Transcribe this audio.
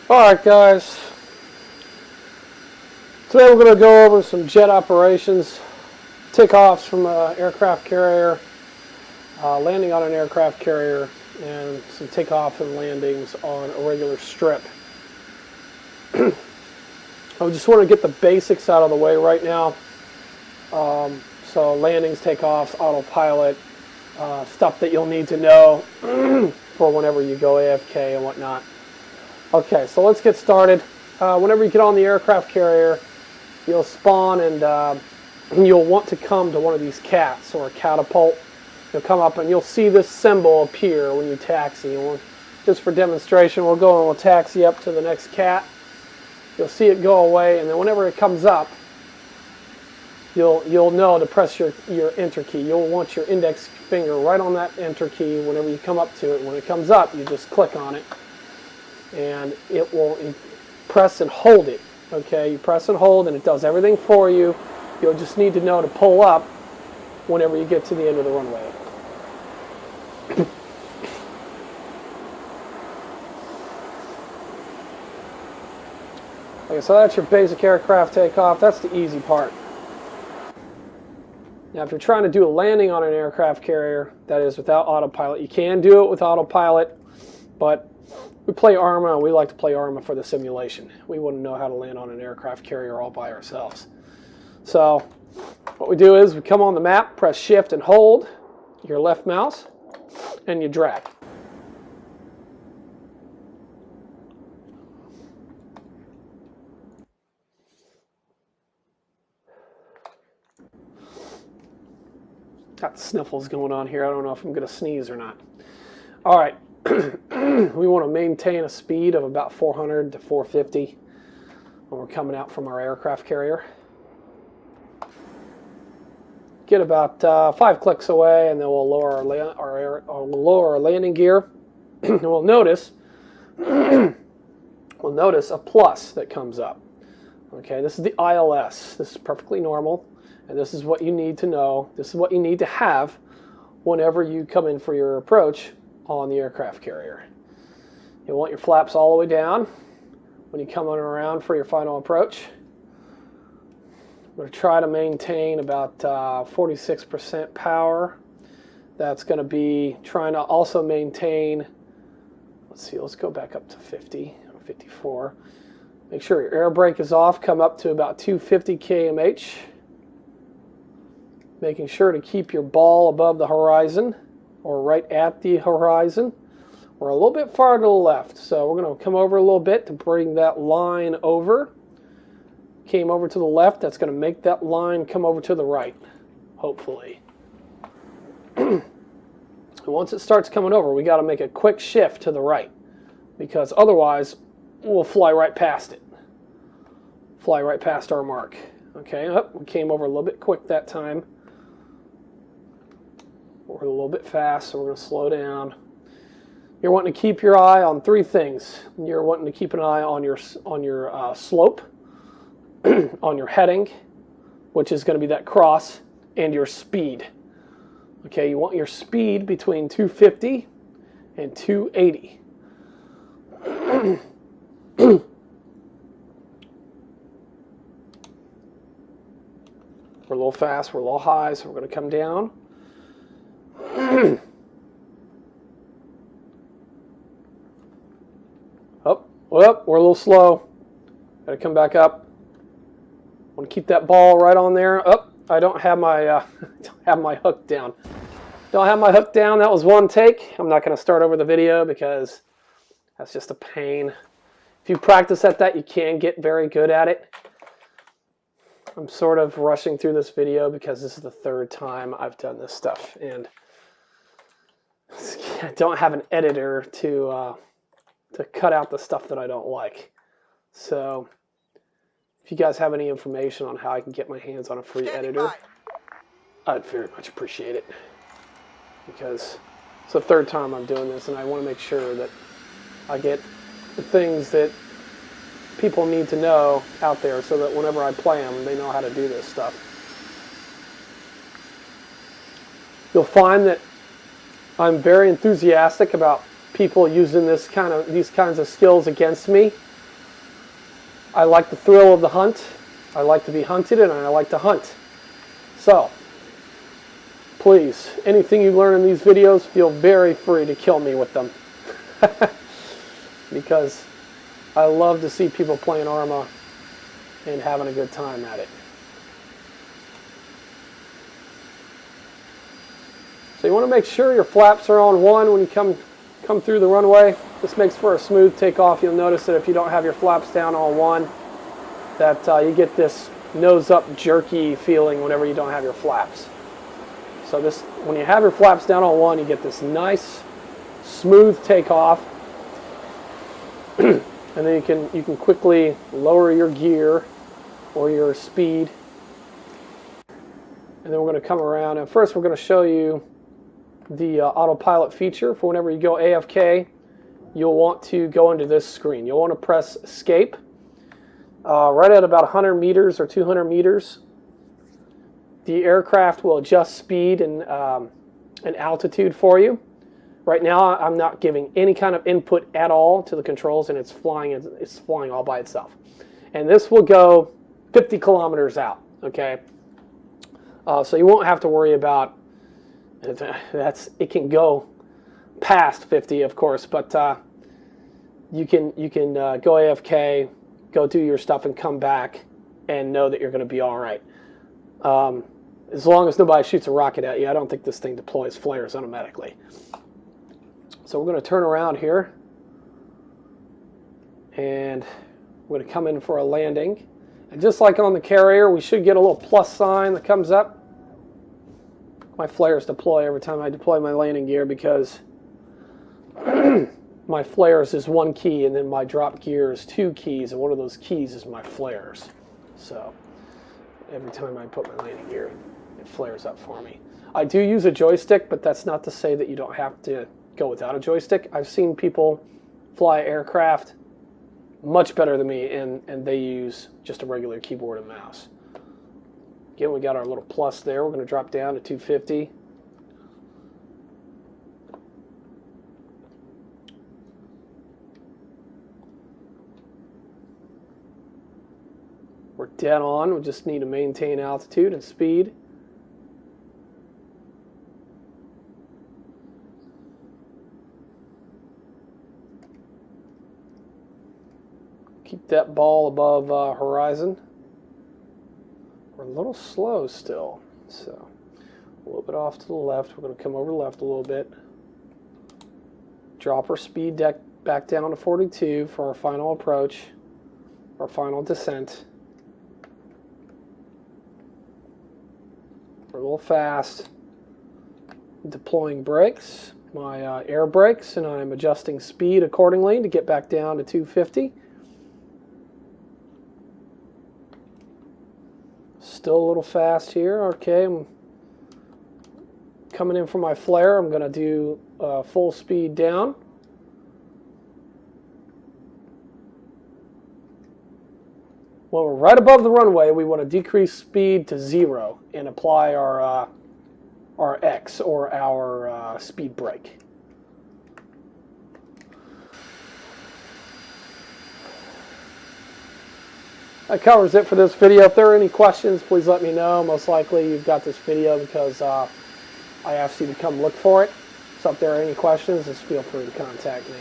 Alright guys, today we're going to go over some jet operations, takeoffs from an aircraft carrier, landing on an aircraft carrier, and some takeoff and landings on a regular strip. I just want to get the basics out of the way right now. So landings, takeoffs, autopilot, stuff that you'll need to know for whenever you go AFK and whatnot. Okay, so let's get started. Whenever you get on the aircraft carrier, you'll spawn and you'll want to come to one of these cats or a catapult. You'll come up and you'll see this symbol appear when you taxi. Just for demonstration, we'll go and we'll taxi up to the next cat. You'll see it go away, and then whenever it comes up, you'll know to press your enter key. You'll want your index finger right on that enter key whenever you come up to it. When it comes up, you just click on it, and it will press and hold it. Okay, you press and hold, and it does everything for you. You'll just need to know to pull up whenever you get to the end of the runway. Okay, so that's your basic aircraft takeoff. That's the easy part. Now, if you're trying to do a landing on an aircraft carrier, that is without autopilot, you can do it with autopilot, but we play Arma, and we like to play Arma for the simulation. We wouldn't know how to land on an aircraft carrier all by ourselves. So what we do is we come on the map, press shift and hold your left mouse, and you drag. Got sniffles going on here. I don't know if I'm going to sneeze or not. All right. We want to maintain a speed of about 400 to 450 when we're coming out from our aircraft carrier. Get about 5 clicks away, and then we'll lower our landing gear. And we'll notice a plus that comes up. Okay, this is the ILS. This is perfectly normal. And this is what you need to know. This is what you need to have whenever you come in for your approach on the aircraft carrier. You want your flaps all the way down when you come on around for your final approach. I'm going to try to maintain about 46% power. That's going to be trying to also maintain, let's see, let's go back up to 50 or 54. Make sure your air brake is off. Come up to about 250 kmh. Making sure to keep your ball above the horizon or right at the horizon. We're a little bit far to the left, so we're going to come over a little bit to bring that line over. Came over to the left, that's going to make that line come over to the right, hopefully. And once it starts coming over, we got to make a quick shift to the right, because otherwise we'll fly right past it. Fly right past our mark. Okay, we came over a little bit quick that time. We're a little bit fast, so we're going to slow down. You're wanting to keep your eye on 3 things. You're wanting to keep an eye on your slope, on your heading, which is going to be that cross, and your speed. Okay, you want your speed between 250 and 280. We're a little fast, we're a little high, so we're going to come down. Well, we're a little slow. Got to come back up. Want to keep that ball right on there. I don't have my hook down. Don't have my hook down. That was one take. I'm not going to start over the video because that's just a pain. If you practice at that, you can get very good at it. I'm sort of rushing through this video because this is the 3rd time I've done this stuff, and I don't have an editor to cut out the stuff that I don't like. So if you guys have any information on how I can get my hands on a free editor, I'd very much appreciate it, because it's the 3rd time I'm doing this, and I want to make sure that I get the things that people need to know out there so that whenever I play them, they know how to do this stuff. You'll find that I'm very enthusiastic about people using these kinds of skills against me. I like the thrill of the hunt. I like to be hunted, and I like to hunt. So, please, anything you learn in these videos, feel very free to kill me with them. Because I love to see people playing Arma and having a good time at it. So you want to make sure your flaps are on 1 when you come through the runway. This makes for a smooth takeoff. You'll notice that if you don't have your flaps down on 1, that you get this nose-up jerky feeling whenever you don't have your flaps. So this, when you have your flaps down on 1, you get this nice, smooth takeoff, and then you can quickly lower your gear or your speed. And then we're going to come around, and first we're going to show you the autopilot feature. For whenever you go AFK, you'll want to go into this screen. You'll want to press escape right at about 100 meters or 200 meters. The aircraft will adjust speed and altitude for you. Right now I'm not giving any kind of input at all to the controls, and it's flying all by itself. And this will go 50 kilometers out, okay? So you won't have to worry about it can go past 50, of course, but you can go AFK, go do your stuff, and come back and know that you're going to be all right. As long as nobody shoots a rocket at you, I don't think this thing deploys flares automatically. So we're going to turn around here, and we're going to come in for a landing. And just like on the carrier, we should get a little plus sign that comes up. My flares deploy every time I deploy my landing gear, because my flares is 1 key, and then my drop gear is 2 keys, and one of those keys is my flares. So every time I put my landing gear, it flares up for me. I do use a joystick, but that's not to say that you don't have to go without a joystick. I've seen people fly aircraft much better than me, and they use just a regular keyboard and mouse. Again, we got our little plus there. We're going to drop down to 250. We're dead on. We just need to maintain altitude and speed. Keep that ball above horizon. We're a little slow still, so a little bit off to the left. We're going to come over left a little bit. Drop our speed back down to 42 for our final approach, our final descent. We're a little fast. Deploying brakes, my air brakes, and I'm adjusting speed accordingly to get back down to 250. Still a little fast here. Okay, I'm coming in for my flare. I'm going to do full speed down. When we're right above the runway, we want to decrease speed to 0 and apply our X, or our speed brake. That covers it for this video. If there are any questions, please let me know. Most likely you've got this video because I asked you to come look for it. So if there are any questions, just feel free to contact me.